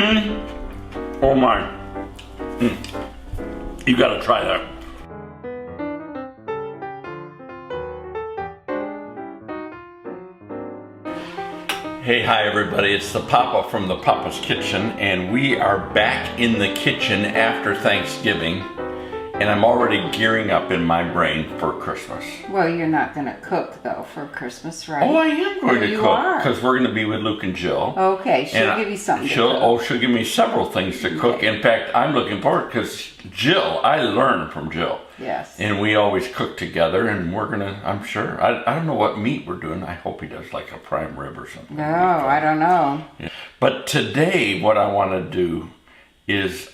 Oh my. You gotta try that. Hey, hi everybody, it's the Papa from the Papa's Kitchen, and we are back in the kitchen after Thanksgiving, and I'm already gearing up in my brain for Christmas. Well, you're not going to cook, though, for Christmas, right? Oh, I am going to You cook, are. because we're going to be with Luke and Jill. Okay, she'll And give you something to she'll, cook. Oh, she'll give me several things to cook. In fact, I'm looking forward, because Jill, I learned from Jill. Yes. And we always cook together, and we're gonna, I'm sure, I don't know what meat we're doing. I hope he does like a prime rib or something. No, I don't know. Yeah. But today, what I want to do is,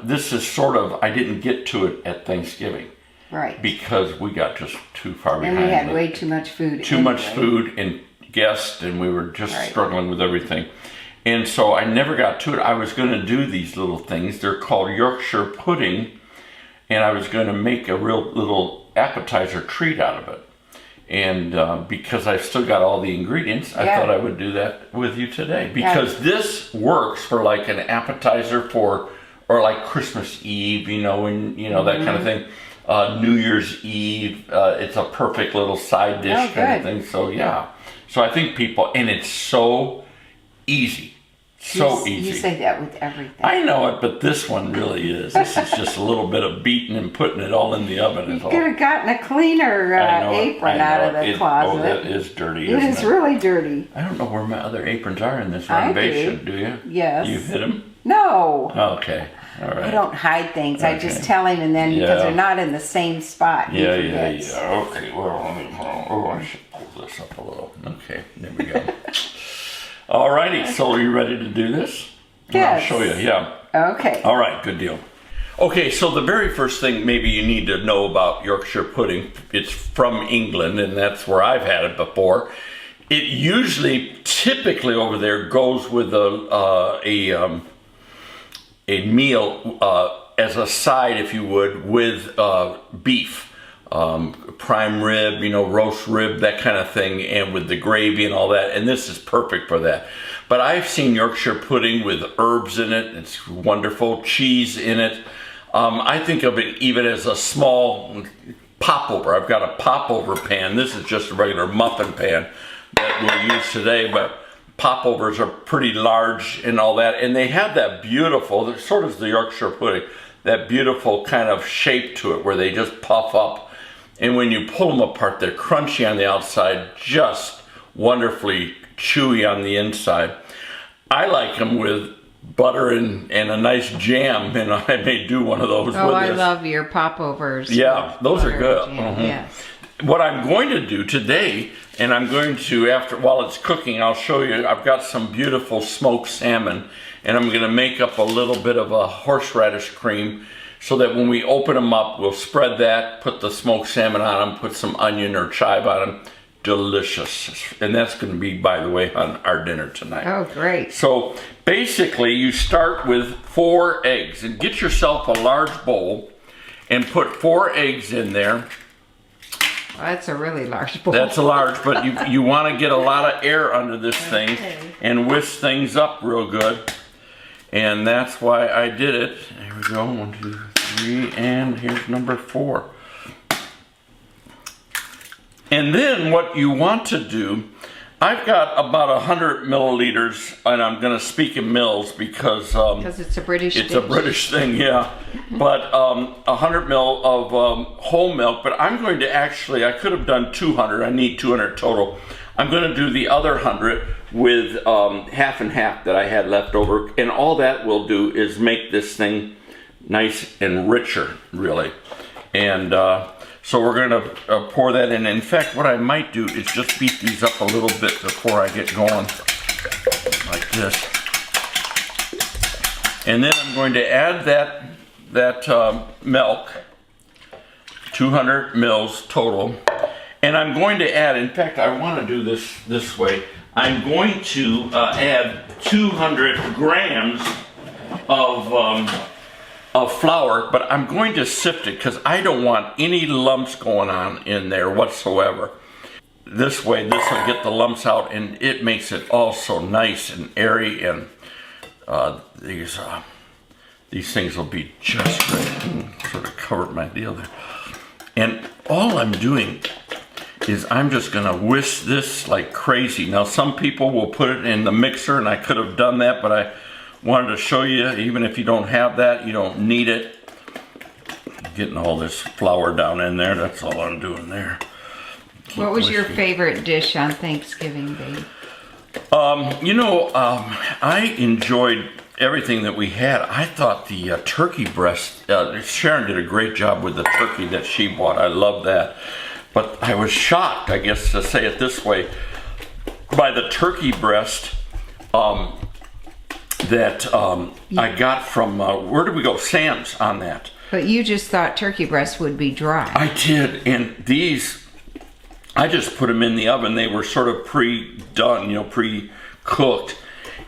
this is sort of, I didn't get to it at Thanksgiving. Right. Because we got just too far behind. And we had way too much food. Too much food and guests, and we were just struggling with everything. And so I never got to it. I was going to do these little things. They're called Yorkshire pudding. And I was going to make a real little appetizer treat out of it. And because I've still got all the ingredients, I thought I would do that with you today. Because this works for like an appetizer for, or like Christmas Eve, you know, and you know, that kind of thing. New Year's Eve, it's a perfect little side dish kind of thing. So yeah. So I think people, and it's so easy. So easy. You say that with everything. I know it, but this one really is. This is just a little bit of beating and putting it all in the oven. You could have gotten a cleaner apron out of the closet. Oh, that is dirty, It is really dirty. I don't know where my other aprons are in this renovation. Do you? Yes. You hit them? No. Okay. All right. I don't hide things. I just tell him, and then because they're not in the same spot, he forgets. Okay. Well, I should pull this up a little. Okay. There we go. Alrighty, so are you ready to do this? Yes. I'll show you, yeah. Okay. All right, good deal. Okay, so the very first thing maybe you need to know about Yorkshire pudding, it's from England, and that's where I've had it before. It usually, typically over there, goes with a meal as a side, if you would, with beef. Prime rib, you know, roast rib, that kind of thing, and with the gravy and all that, and this is perfect for that. But I've seen Yorkshire pudding with herbs in it. It's wonderful. Cheese in it. I think of it even as a small popover. I've got a popover pan. This is just a regular muffin pan that we'll use today, but popovers are pretty large and all that, and they have that beautiful, sort of the Yorkshire pudding, that beautiful kind of shape to it where they just puff up. And when you pull them apart, they're crunchy on the outside, just wonderfully chewy on the inside. I like them with butter and a nice jam, and I may do one of those with this. Oh, I love your popovers. Yeah, those are good. Yes. What I'm going to do today, and I'm going to, while it's cooking, I'll show you, I've got some beautiful smoked salmon, and I'm going to make up a little bit of a horseradish cream, so that when we open them up, we'll spread that, put the smoked salmon on them, put some onion or chive on them. Delicious. And that's going to be, by the way, on our dinner tonight. Oh, great. So basically, you start with 4 eggs, and get yourself a large bowl and put 4 eggs in there. Well, that's a really large bowl. That's a large, but you want to get a lot of air under this thing and whisk things up real good. And that's why I did it. There we go, 1, 2, 3, and here's number 4. And then what you want to do, I've got about 100 milliliters, and I'm going to speak in mils because it's a British It's a British thing, yeah. But 100 mil of whole milk, but I'm going to actually, I could have done 200, I need 200 total. I'm going to do the other 100 with half and half that I had left over, and all that will do is make this thing nice and richer, really. And so we're going to pour that in. In fact, what I might do is just beat these up a little bit before I get going, like this. And then I'm going to add that milk, 200 mils total. And I'm going to add, in fact, I want to do this way. I'm going to add 200 grams of flour, but I'm going to sift it because I don't want any lumps going on in there whatsoever. This way, this will get the lumps out, and it makes it all so nice and airy, and these things will be just great. Sort of covered my deal there. And all I'm doing is I'm just gonna whisk this like crazy. Now some people will put it in the mixer, and I could have done that, but I wanted to show you, even if you don't have that, you don't need it. Getting all this flour down in there, that's all I'm doing there. What was your favorite dish on Thanksgiving, babe? I enjoyed everything that we had. I thought the turkey breast, Sharon did a great job with the turkey that she bought. I love that. But I was shocked, I guess to say it this way, by the turkey breast that I got from, where did we go? Sam's on that. But you just thought turkey breast would be dry. I did, and these, I just put them in the oven. They were sort of pre-done, pre-cooked.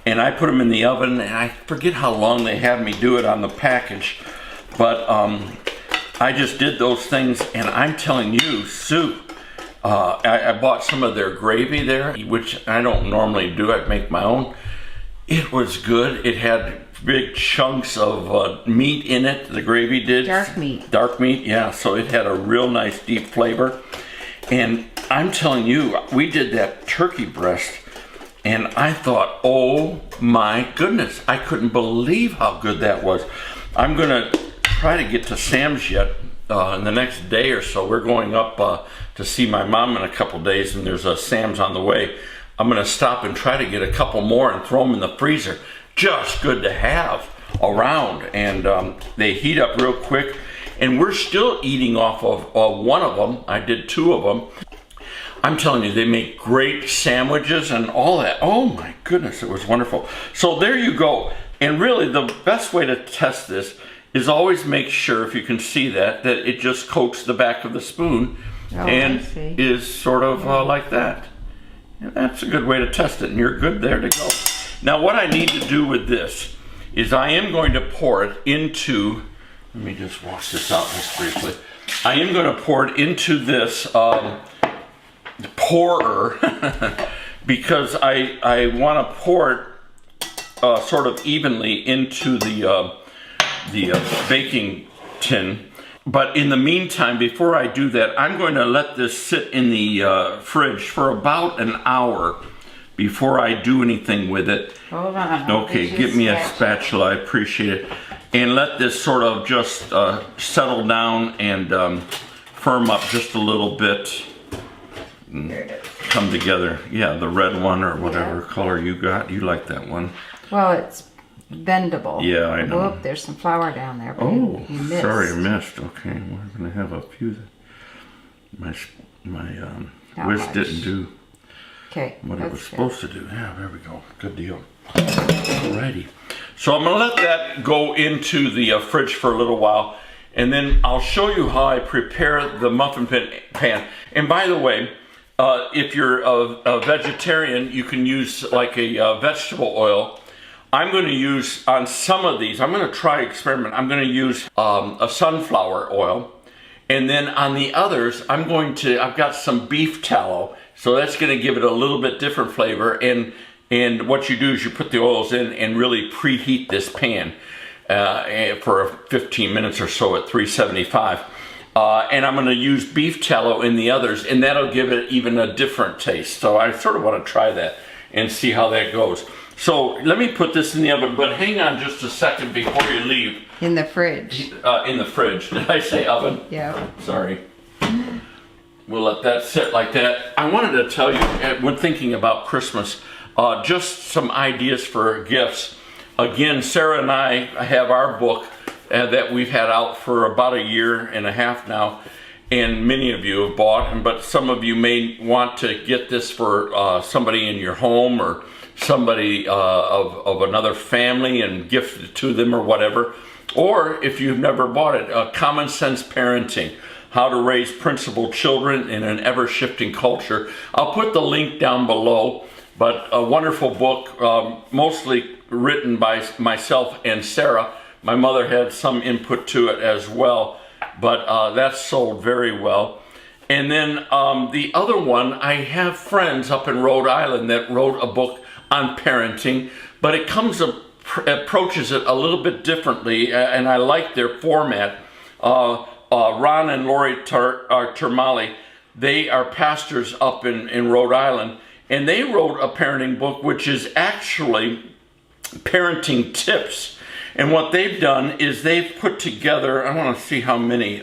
And I put them in the oven, and I forget how long they had me do it on the package. But I just did those things, and I'm telling you, Sue, I bought some of their gravy there, which I don't normally do. I make my own. It was good. It had big chunks of meat in it, the gravy did. Dark meat. Dark meat, yeah. So it had a real nice deep flavor. And I'm telling you, we did that turkey breast, and I thought, oh my goodness, I couldn't believe how good that was. I'm going to try to get to Sam's yet in the next day or so. We're going up to see my mom in a couple days, and there's a Sam's on the way. I'm going to stop and try to get a couple more and throw them in the freezer. Just good to have around, and they heat up real quick. And we're still eating off of one of them. I did 2 of them. I'm telling you, they make great sandwiches and all that. Oh my goodness, it was wonderful. So there you go. And really, the best way to test this is always make sure, if you can see that it just coats the back of the spoon and is sort of like that. And that's a good way to test it, and you're good there to go. Now, what I need to do with this is I am going to pour it into, let me just wash this out just briefly. I am going to pour it into this pourer because I want to pour it sort of evenly into the baking tin. But in the meantime, before I do that, I'm going to let this sit in the fridge for about an hour before I do anything with it. Hold on. Okay, give me a spatula, I appreciate it. And let this sort of just settle down and firm up just a little bit. There it is. Come together. Yeah, the red one or whatever color you got. You like that one. Well, it's bendable. Yeah, I know. Whoop, there's some flour down there. Oh, you missed. sorry, I missed. Okay, we're going to have a few. My whisk didn't do what it was supposed to do. Yeah, there we go. Good deal. Alrighty. So I'm going to let that go into the fridge for a little while, and then I'll show you how I prepare the muffin pan. And by the way, if you're a vegetarian, you can use like a vegetable oil. I'm going to use, on some of these, I'm going to try experiment. I'm going to use a sunflower oil. And then on the others, I've got some beef tallow. So that's going to give it a little bit different flavor. And what you do is you put the oils in and really preheat this pan for 15 minutes or so at 375. And I'm going to use beef tallow in the others, and that'll give it even a different taste. So I sort of want to try that and see how that goes. So let me put this in the oven, but hang on just a second before you leave. In the fridge. In the fridge. Did I say oven? Yeah. Sorry. We'll let that sit like that. I wanted to tell you, when thinking about Christmas, just some ideas for gifts. Again, Sarah and I have our book that we've had out for about 1.5 years now, and many of you have bought, but some of you may want to get this for somebody in your home or somebody of another family and gift it to them or whatever. Or if you've never bought it, Commonsense Parenting, How to Raise Principled Children in an Ever-Shifting Culture. I'll put the link down below, but a wonderful book, mostly written by myself and Sarah. My mother had some input to it as well, but that's sold very well. And then the other one, I have friends up in Rhode Island that wrote a book on parenting, but it comes approaches it a little bit differently, and I like their format. Ron and Lori Termali, they are pastors up in Rhode Island, and they wrote a parenting book which is actually parenting tips. And what they've done is they've put together, I want to see how many,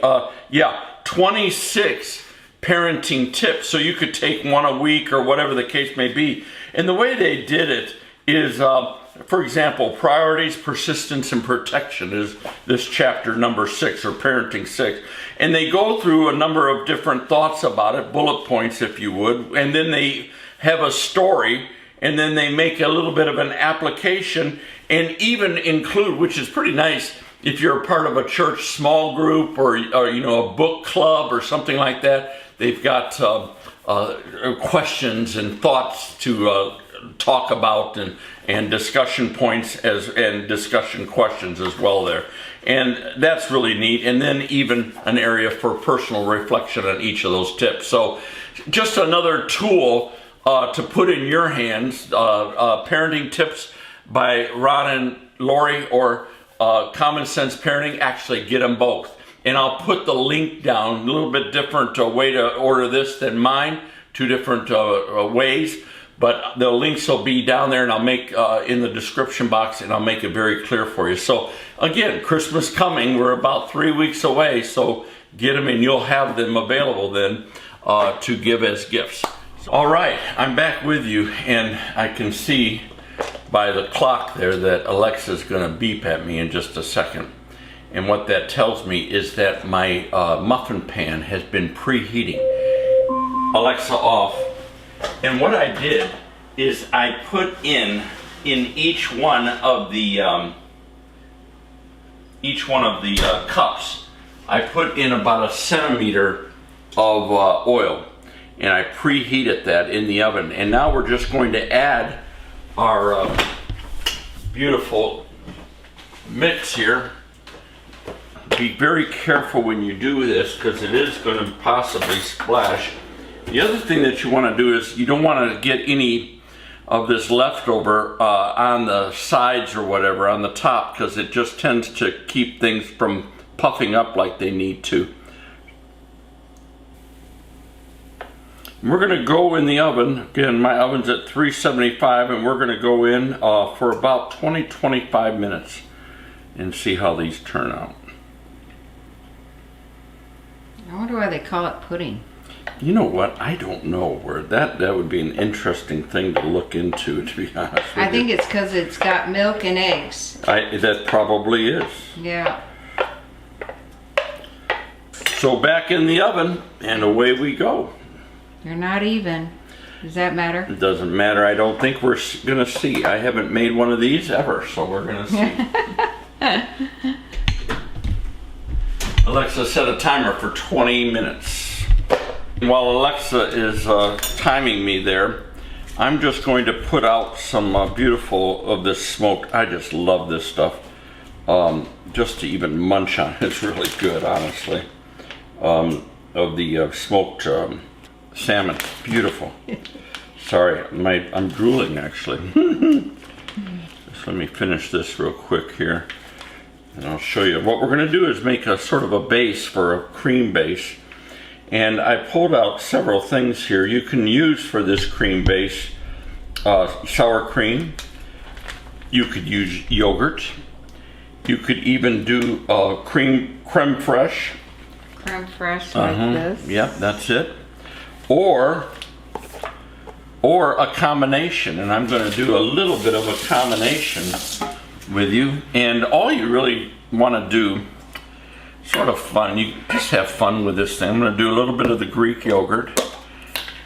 26 parenting tips. So you could take one a week or whatever the case may be. And the way they did it is, for example, priorities, persistence, and protection is this chapter number 6, or parenting 6. And they go through a number of different thoughts about it, bullet points if you would, and then they have a story, and then they make a little bit of an application, and even include, which is pretty nice, if you're a part of a church small group or a book club or something like that, they've got questions and thoughts to talk about, and discussion points and discussion questions as well there. And that's really neat. And then even an area for personal reflection on each of those tips. So just another tool to put in your hands, parenting tips by Ron and Lori, or Commonsense Parenting. Actually, get them both. And I'll put the link down, a little bit different way to order this than mine, 2 different ways. But the links will be down there, and I'll make in the description box, and I'll make it very clear for you. So again, Christmas coming, we're about 3 weeks away, so get them, and you'll have them available then to give as gifts. All right, I'm back with you, and I can see by the clock there that Alexa's going to beep at me in just a second. And what that tells me is that my muffin pan has been preheating. Alexa, off. And what I did is I put in each one of the cups, I put in about 1 centimeter of oil, and I preheated that in the oven. And now we're just going to add our beautiful mix here. Be very careful when you do this, because it is going to possibly splash. The other thing that you want to do is you don't want to get any of this leftover on the sides or whatever, on the top, because it just tends to keep things from puffing up like they need to. We're going to go in the oven. Again, my oven's at 375, and we're going to go in for about 20-25 minutes and see how these turn out. I wonder why they call it pudding. You know what? I don't know where that would be an interesting thing to look into, to be honest with you. I think it's because it's got milk and eggs. That probably is. Yeah. So back in the oven, and away we go. They're not even. Does that matter? It doesn't matter. I don't think we're going to see. I haven't made one of these ever, so we're going to see. Alexa, set a timer for 20 minutes. While Alexa is timing me there, I'm just going to put out some beautiful of this smoked. I just love this stuff. Just to even munch on, it's really good, honestly. Of the smoked salmon, beautiful. Sorry, I'm drooling actually. Just let me finish this real quick here, and I'll show you. What we're going to do is make a sort of a base for a cream base. And I pulled out several things here you can use for this cream base. Sour cream. You could use yogurt. You could even do creme fraiche. Creme fraiche like this. Yep, that's it. Or a combination. And I'm going to do a little bit of a combination with you. And all you really want to do, sort of fun, you just have fun with this thing. I'm going to do a little bit of the Greek yogurt,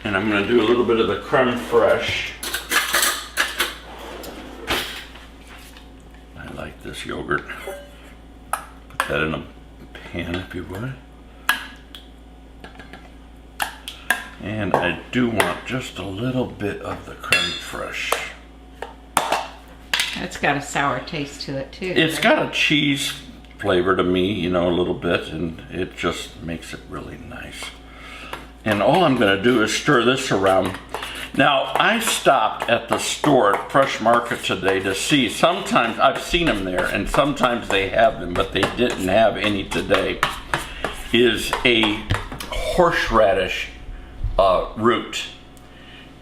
and I'm going to do a little bit of the creme fraiche. I like this yogurt. Put that in a pan if you would. And I do want just a little bit of the creme fraiche. It's got a sour taste to it too. It's got a cheese flavor to me, you know, a little bit, and it just makes it really nice. And all I'm going to do is stir this around. Now, I stopped at the store at Fresh Market today to see, sometimes I've seen them there and sometimes they have them, but they didn't have any today, is a horseradish root.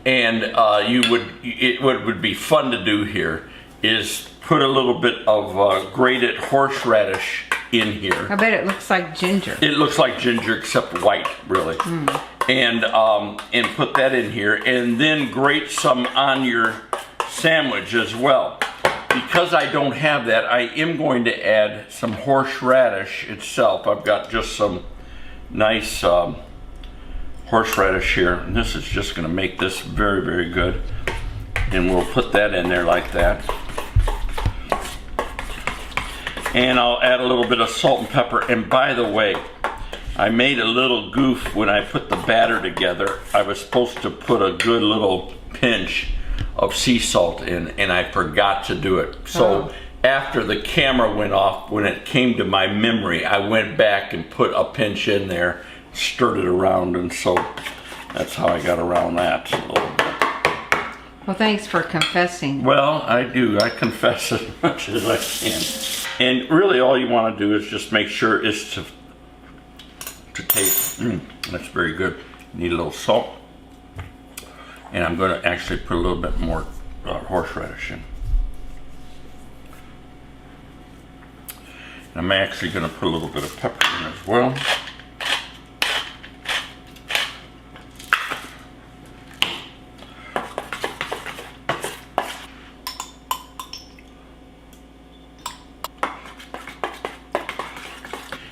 And it would be fun to do here is put a little bit of grated horseradish in here. I bet it looks like ginger. It looks like ginger except white, really. And put that in here, and then grate some on your sandwich as well. Because I don't have that, I am going to add some horseradish itself. I've got just some nice horseradish here, and this is just going to make this very, very good. And we'll put that in there like that. And I'll add a little bit of salt and pepper. And by the way, I made a little goof when I put the batter together. I was supposed to put a good little pinch of sea salt in, and I forgot to do it. So after the camera went off, when it came to my memory, I went back and put a pinch in there, stirred it around, and so that's how I got around that a little bit. Well, thanks for confessing. Well, I do. I confess as much as I can. And really all you want to do is just make sure is to taste. That's very good. Need a little salt. And I'm going to actually put a little bit more horseradish in. And I'm actually going to put a little bit of pepper in as well.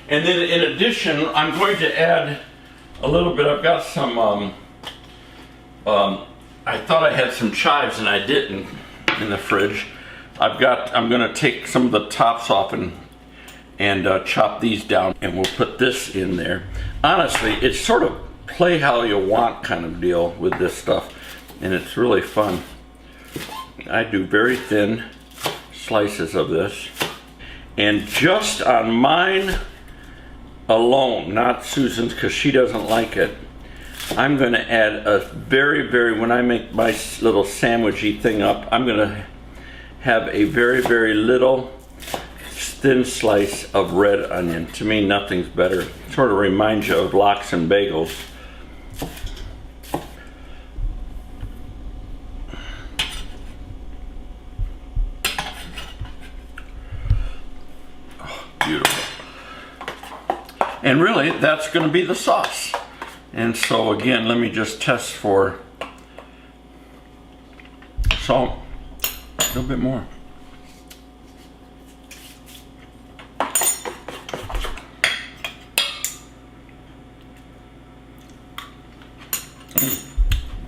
And then in addition, I'm going to add a little bit, I've got some, I thought I had some chives and I didn't in the fridge. I'm going to take some of the tops off and chop these down, and we'll put this in there. Honestly, it's sort of play how you want kind of deal with this stuff, and it's really fun. I do very thin slices of this, and just on mine alone, not Susan's because she doesn't like it, I'm going to add a very, when I make my little sandwichy thing up, I'm going to have a very little thin slice of red onion. To me, nothing's better. It sort of reminds you of lox and bagels. Oh, beautiful. And really, that's going to be the sauce. And so again, let me just test for salt. A little bit more.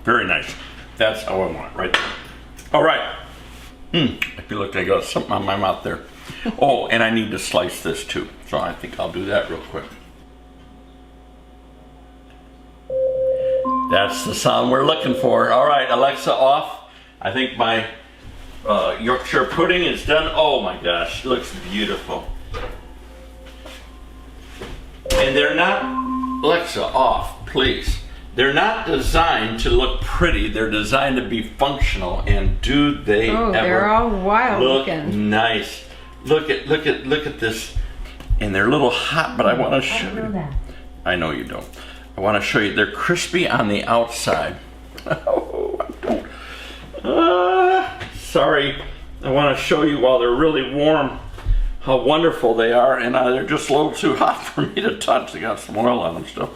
Very nice. That's how I want it, right there. All right. I feel like I got something on my mouth there. Oh, and I need to slice this too. So I think I'll do that real quick. That's the sound we're looking for. All right, Alexa off. I think my Yorkshire pudding is done. Oh my gosh, it looks beautiful. And they're not, Alexa off, please. They're not designed to look pretty. They're designed to be functional. And do they ever they're all wild looking. Nice. Look at this. And they're a little hot, but I want to show you. I know you don't. I want to show you. They're crispy on the outside. Oh, I don't. Sorry. I want to show you while they're really warm how wonderful they are, and they're just a little too hot for me to touch. They got some oil on them still.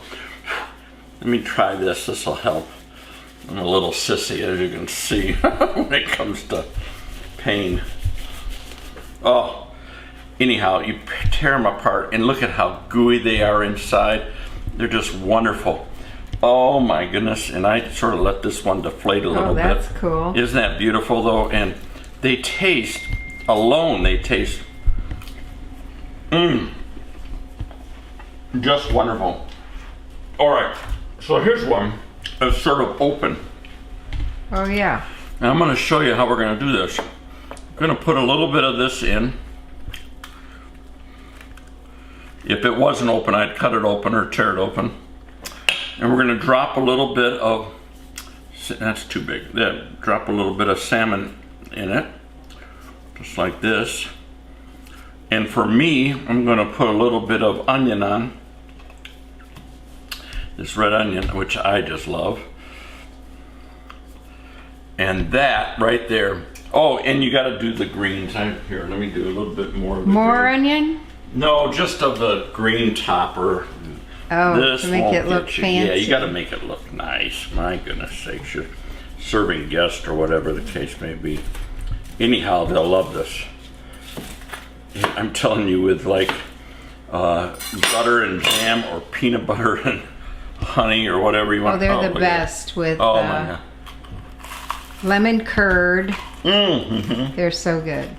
Let me try this. This will help. I'm a little sissy, as you can see, when it comes to pain. Oh, anyhow, you tear them apart, and look at how gooey they are inside. They're just wonderful. Oh my goodness, and I sort of let this one deflate a little bit. Oh, that's cool. Isn't that beautiful though? And they taste, alone they taste, just wonderful. All right, so here's one that's sort of open. Oh yeah. And I'm gonna show you how we're gonna do this. I'm gonna put a little bit of this in. If it wasn't open, I'd cut it open or tear it open. And we're going to drop a little bit of that's too big. Then drop a little bit of salmon in it, just like this. And for me, I'm going to put a little bit of onion on. This red onion, which I just love. And that right there. Oh, and you got to do the greens. Here, let me do a little bit more of the more green. onion? No, just of the green topper. Oh, this to make it look fancy. Yeah, you got to make it look nice. My goodness sakes, you're serving guests or whatever the case may be. Anyhow, they'll love this. I'm telling you, with like butter and jam or peanut butter and honey or whatever you want. Oh, they're the best with my God. Lemon curd. Mm-hmm. They're so good.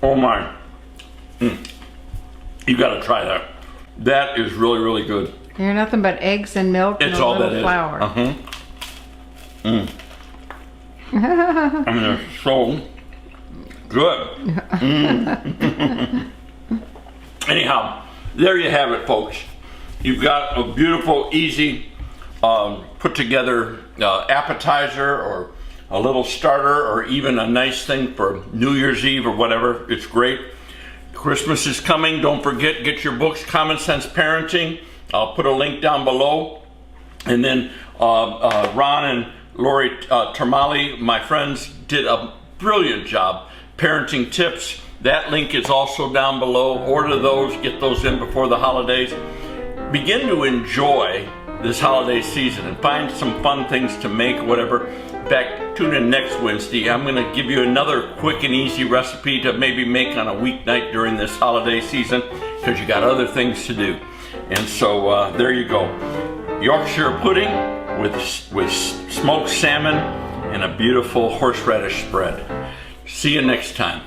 Oh my. You got to try that. That is really, really good. They're nothing but eggs and milk and a little flour. I mean, they're so good. Anyhow, there you have it, folks. You've got a beautiful, easy, put together appetizer or a little starter or even a nice thing for New Year's Eve or whatever. It's great. Christmas is coming. Don't forget, get your books, Common Sense Parenting. I'll put a link down below. And then Ron and Lori Termali, my friends, did a brilliant job. Parenting tips. That link is also down below. Order those, get those in before the holidays. Begin to enjoy this holiday season and find some fun things to make, whatever. In fact, tune in next Wednesday. I'm going to give you another quick and easy recipe to maybe make on a weeknight during this holiday season, because you got other things to do. And so there you go. Yorkshire pudding with smoked salmon and a beautiful horseradish spread. See you next time.